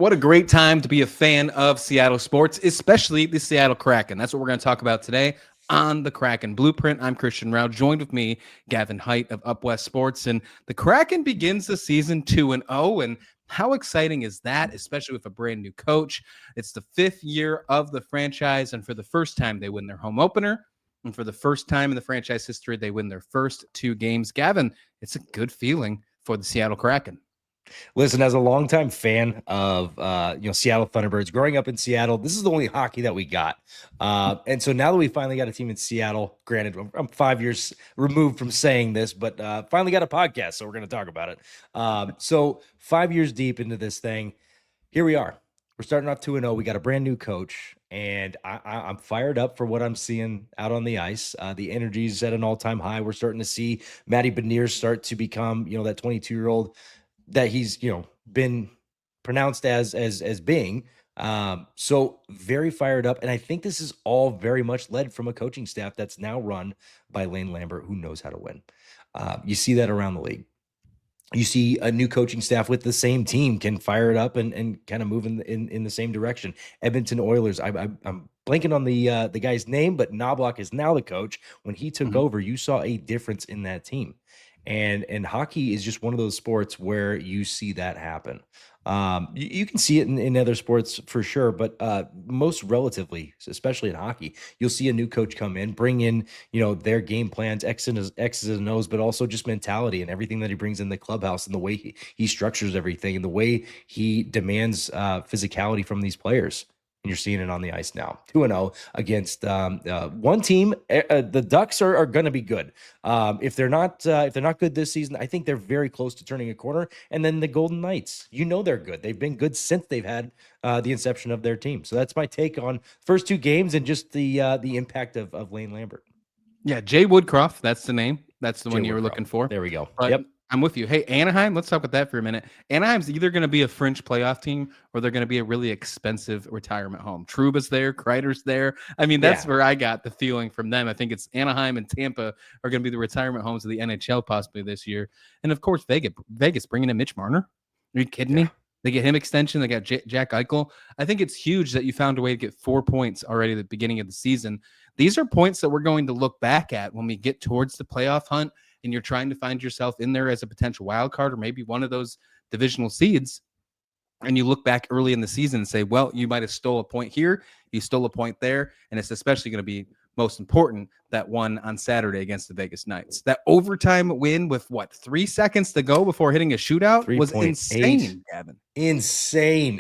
What a great time to be a fan of Seattle sports, especially the Seattle Kraken. That's what we're going to talk about today on the Kraken Blueprint. I'm Christian Rao, joined with me, Gavin Height of Up West Sports. And the Kraken begins the season 2-0. And how exciting is that, especially with a brand new coach? It's the 5th year of the franchise. And for the first time, they win their home opener. And for the first time in the franchise history, they win their first 2 games. Gavin, it's a good feeling for the Seattle Kraken. Listen, as a longtime fan of Seattle Thunderbirds, growing up in Seattle, this is the only hockey that we got. And so now that we finally got a team in Seattle, granted, I'm 5 years removed from saying this, but finally got a podcast, so we're going to talk about it. So 5 years deep into this thing, here we are. We're starting off 2-0. We got a brand new coach, and I'm fired up for what I'm seeing out on the ice. The energy's at an all-time high. We're starting to see Matty Beniers start to become, that 22-year-old that he's been pronounced as being. So very fired up, and I think this is all very much led from a coaching staff that's now run by Lane Lambert, who knows how to win. You see that around the league. You see a new coaching staff with the same team can fire it up and kind of move in the same direction. Edmonton Oilers. I'm blanking on the guy's name, but Knobloch is now the coach. When he took over, you saw a difference in that team. And hockey is just one of those sports where you see that happen. You can see it in other sports for sure, but most relatively, especially in hockey, you'll see a new coach come in, bring in, their game plans, X's and O's, but also just mentality and everything that he brings in the clubhouse and the way he structures everything and the way he demands physicality from these players. And you're seeing it on the ice now. 2-0 against one team. The Ducks are going to be good. If they're not good this season, I think they're very close to turning a corner. And then the Golden Knights, they're good. They've been good since they've had the inception of their team. So that's my take on first 2 games and just the impact of Lane Lambert. Yeah, Jay Woodcroft, that's the name. That's the one you were looking for. There we go. But yep. I'm with you. Hey, Anaheim, let's talk about that for a minute. Anaheim's either going to be a fringe playoff team or they're going to be a really expensive retirement home. Trouba's there, Kreider's there. I mean, that's where I got the feeling from them. I think it's Anaheim and Tampa are going to be the retirement homes of the NHL possibly this year. And, of course, Vegas bringing in Mitch Marner. Are you kidding me? They get him extension. They got Jack Eichel. I think it's huge that you found a way to get 4 points already at the beginning of the season. These are points that we're going to look back at when we get towards the playoff hunt and you're trying to find yourself in there as a potential wild card or maybe one of those divisional seeds. And you look back early in the season and say, well, you might have stole a point here. You stole a point there. And it's especially going to be most important that one on Saturday against the Vegas Knights. That overtime win with 3 seconds to go before hitting a shootout was insane, Gavin. Insane.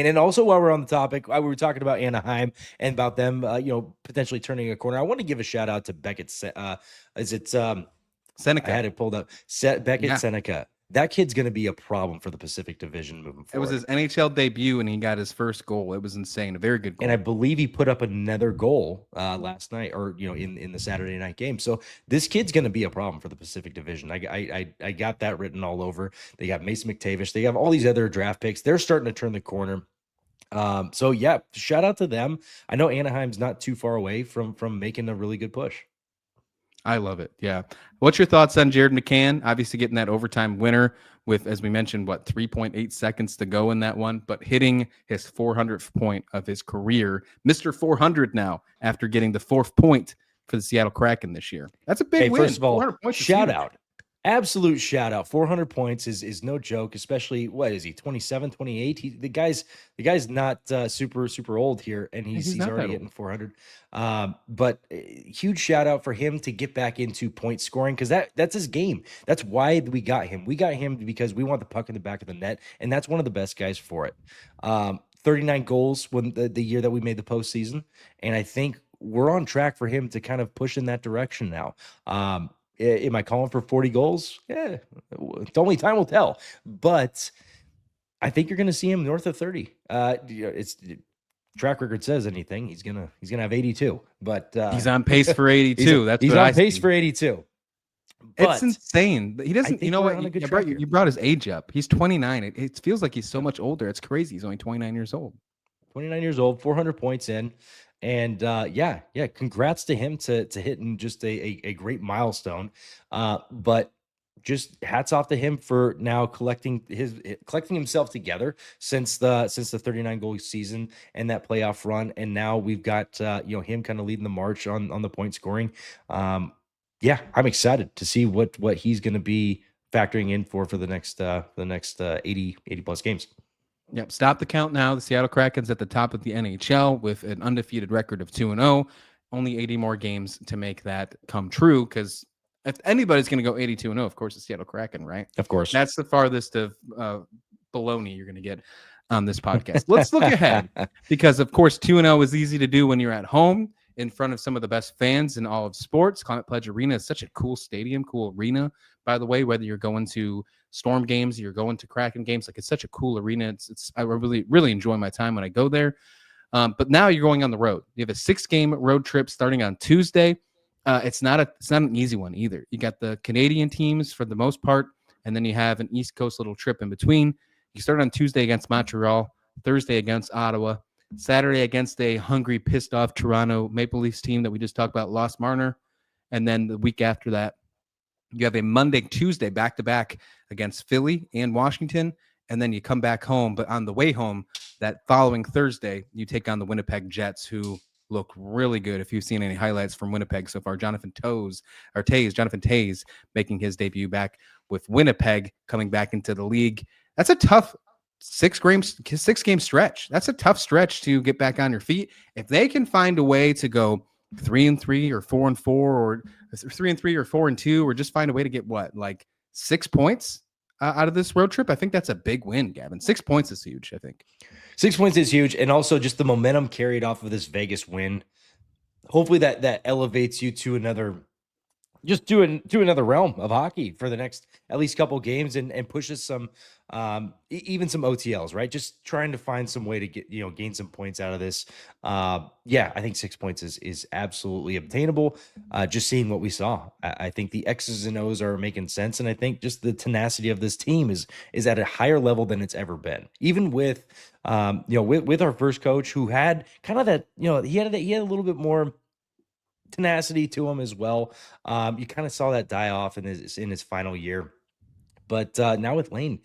And also while we're on the topic, we were talking about Anaheim and about them, potentially turning a corner. I want to give a shout out to Beckett. Seneca? I had it pulled up. Beckett Seneca. That kid's going to be a problem for the Pacific Division moving forward. It was his NHL debut, and he got his first goal. It was insane. A very good goal. And I believe he put up another goal last night or, in the Saturday night game. So this kid's going to be a problem for the Pacific Division. I got that written all over. They got Mason McTavish. They have all these other draft picks. They're starting to turn the corner. So, yeah, shout out to them. I know Anaheim's not too far away from making a really good push. I love it. Yeah. What's your thoughts on Jared McCann? Obviously getting that overtime winner with, as we mentioned, 3.8 seconds to go in that one, but hitting his 400th point of his career. Mr. 400 now after getting the 4th point for the Seattle Kraken this year. That's a big win. First of all, shout out. Absolute shout out. 400 points is no joke, especially what is he, 27, 28? The guy's not super old here, and he's already hitting 400. But huge shout out for him to get back into point scoring because that's his game. That's why we got him. We got him because we want the puck in the back of the net, and that's one of the best guys for it. 39 goals when the year that we made the postseason, and I think we're on track for him to kind of push in that direction now. Am I calling for 40 goals? Yeah, only time will tell. But I think you're going to see him north of 30. It's track record says anything. He's gonna have 82. But he's on pace for 82. He's on pace for 82. But it's insane. He doesn't. You know what? You brought his age up. He's 29. It feels like he's so much older. It's crazy. He's only 29 years old. 29 years old. 400 points in. And congrats to him to hitting just a great milestone. But just hats off to him for now collecting himself together since the 39 goal season and that playoff run. And now we've got him kind of leading the march on the point scoring. Yeah, I'm excited to see what he's going to be factoring in for the next 80 plus games. Yep. Stop the count now. The Seattle Kraken's at the top of the NHL with an undefeated record of 2-0. Only 80 more games to make that come true, because if anybody's going to go 82-0, of course, it's Seattle Kraken, right? Of course. That's the farthest of baloney you're going to get on this podcast. Let's look ahead, because, of course, 2-0 is easy to do when you're at home in front of some of the best fans in all of sports. Climate Pledge Arena is such a cool stadium, cool arena, by the way, whether you're going to Storm games, you're going to Kraken games. Like, it's such a cool arena. I really, really enjoy my time when I go there. But now you're going on the road. You have a 6-game road trip starting on Tuesday. It's not an easy one either. You got the Canadian teams for the most part, and then you have an East Coast little trip in between. You start on Tuesday against Montreal, Thursday against Ottawa, Saturday against a hungry, pissed off Toronto Maple Leafs team that we just talked about, lost Marner. And then the week after that, you have a Monday, Tuesday back-to-back against Philly and Washington. And then you come back home. But on the way home, that following Thursday, you take on the Winnipeg Jets, who look really good. If you've seen any highlights from Winnipeg so far, Jonathan Toews making his debut back with Winnipeg, coming back into the league. That's a tough 6-game stretch. That's a tough stretch to get back on your feet. If they can find a way to go 3-3 or 4-4 or 3-3 or 4-2, or just find a way to get 6 points out of this road trip, I think that's a big win, Gavin. 6 points is huge, I think. 6 points is huge. And also just the momentum carried off of this Vegas win. Hopefully that elevates you to another realm of hockey for the next at least couple games and pushes some even some OTLs, right? Just trying to find some way to get, gain some points out of this. Yeah, I think 6 points is absolutely obtainable. Just seeing what we saw, I think the X's and O's are making sense, and I think just the tenacity of this team is at a higher level than it's ever been. Even with with our first coach, who had kind of that, he had a little bit more tenacity to him as well. You kind of saw that die off in his final year, but now with Lane,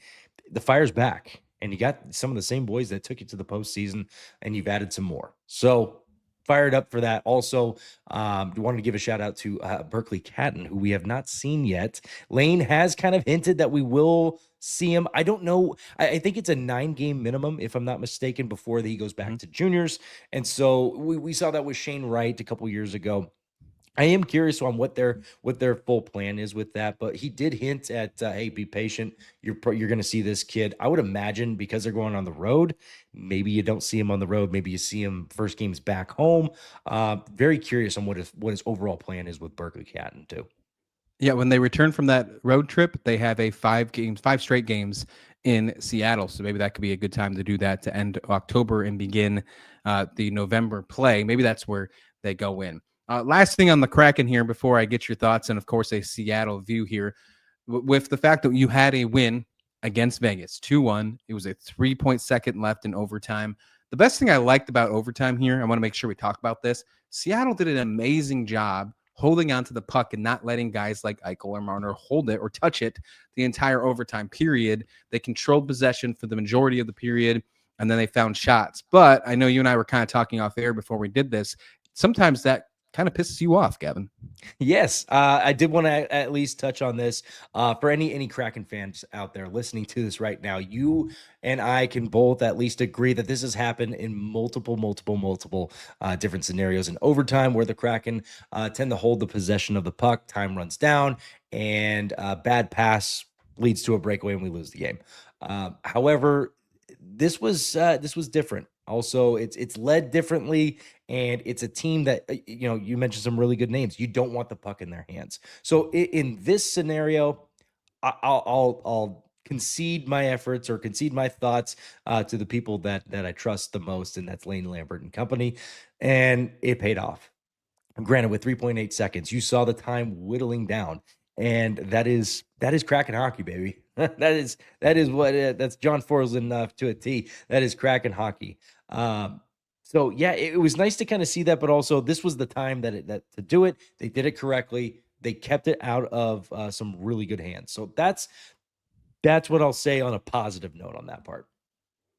the fire's back, and you got some of the same boys that took you to the postseason, and you've added some more. So fired up for that. Also, wanted to give a shout out to Berkeley Catton, who we have not seen yet. Lane has kind of hinted that we will see him. I don't know. I think it's a 9-game minimum, if I'm not mistaken, before he goes back to juniors. And so we saw that with Shane Wright a couple years ago. I am curious on what their full plan is with that, but he did hint at, hey, be patient. You're going to see this kid. I would imagine, because they're going on the road, maybe you don't see him on the road. Maybe you see him first games back home. Very curious on what his overall plan is with Berkeley Catton too. Yeah, when they return from that road trip, they have a 5 straight games in Seattle. So maybe that could be a good time to do that, to end October and begin the November play. Maybe that's where they go in. Last thing on the Kraken here before I get your thoughts, and of course a Seattle view here, with the fact that you had a win against Vegas, 2-1. It was a 3-point second left in overtime. The best thing I liked about overtime here, I want to make sure we talk about this. Seattle did an amazing job holding on to the puck and not letting guys like Eichel or Marner hold it or touch it the entire overtime period. They controlled possession for the majority of the period, and then they found shots. But I know you and I were kind of talking off air before we did this. Sometimes that kind of pisses you off, Gavin. Yes, I did want to at least touch on this. For any Kraken fans out there listening to this right now, you and I can both at least agree that this has happened in multiple different scenarios in overtime, where the Kraken tend to hold the possession of the puck, time runs down, and bad pass leads to a breakaway and we lose the game. However, this was different. Also, it's led differently, and it's a team that, you mentioned some really good names. You don't want the puck in their hands. So in this scenario, I'll concede my efforts or concede my thoughts to the people that I trust the most, and that's Lane Lambert and company, and it paid off. Granted, with 3.8 seconds, you saw the time whittling down, and that is Kraken hockey, baby. That's John Forslund to a T. That is Kraken hockey. So yeah, it was nice to kind of see that, but also this was the time that to do it. They did it correctly. They kept it out of some really good hands. So that's what I'll say on a positive note on that part.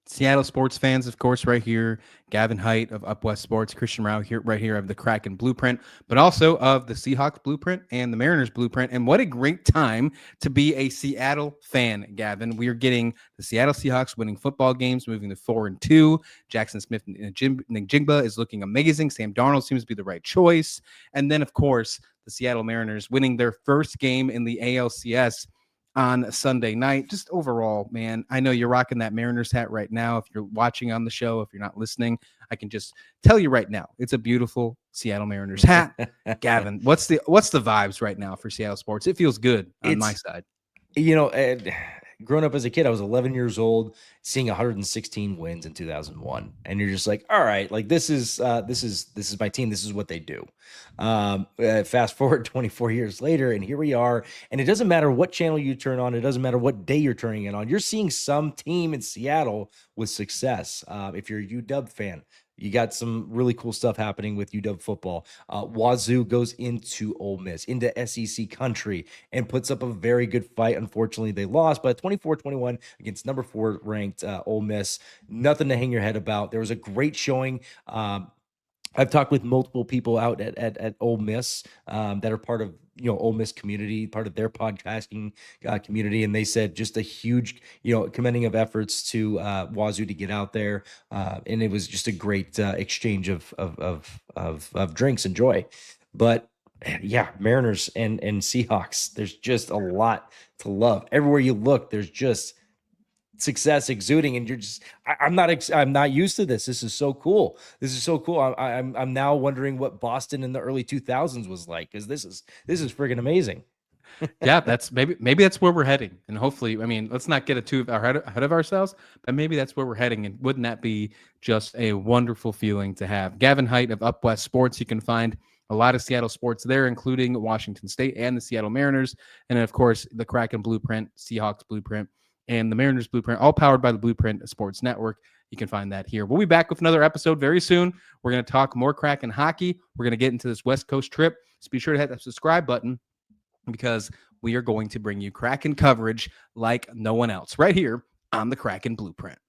Seattle sports fans, of course, right here. Gavin Height of Up West Sports, Christian Rao here, right here of the Kraken Blueprint, but also of the Seahawks Blueprint and the Mariners Blueprint. And what a great time to be a Seattle fan, Gavin. We are getting the Seattle Seahawks winning football games, moving to 4-2. Jackson Smith and Njigba is looking amazing. Sam Darnold seems to be the right choice. And then, of course, the Seattle Mariners winning their first game in the ALCS on Sunday night. Just overall, man, I know you're rocking that Mariners hat right now. If you're watching on the show, if you're not listening, I can just tell you right now, it's a beautiful Seattle Mariners hat. Gavin, what's the vibes right now for Seattle sports? It feels good on my side. Growing up as a kid, I was 11 years old, seeing 116 wins in 2001, and you're just like, all right, like this is my team. This is what they do. Fast forward 24 years later, and here we are. And it doesn't matter what channel you turn on. It doesn't matter what day you're turning it on. You're seeing some team in Seattle with success. If you're a UW fan, you got some really cool stuff happening with UW football. Wazoo goes into Ole Miss, into SEC country, and puts up a very good fight. Unfortunately, they lost, but 24-21 against number 4 ranked Ole Miss. Nothing to hang your head about. There was a great showing. I've talked with multiple people out at Ole Miss that are part of Ole Miss community, part of their podcasting community, and they said just a huge commending of efforts to Wazoo to get out there, and it was just a great exchange of drinks and joy. But yeah, Mariners and Seahawks, there's just a lot to love. Everywhere you look, there's just success exuding, and you're just I'm not used to this. This is so cool. I'm now wondering what Boston in the early 2000s was like, because this is friggin' amazing. Yeah, that's maybe that's where we're heading, and hopefully, I mean, let's not get too ahead of ourselves, but maybe that's where we're heading, and wouldn't that be just a wonderful feeling to have? Gavin Height of Up West Sports, you can find a lot of Seattle sports there, including Washington State and the Seattle Mariners, and of course the Kraken Blueprint, Seahawks Blueprint, and the Mariners Blueprint, all powered by the Blueprint Sports Network. You can find that here. We'll be back with another episode very soon. We're going to talk more Kraken hockey. We're going to get into this West Coast trip. So be sure to hit that subscribe button, because we are going to bring you Kraken coverage like no one else right here on the Kraken Blueprint.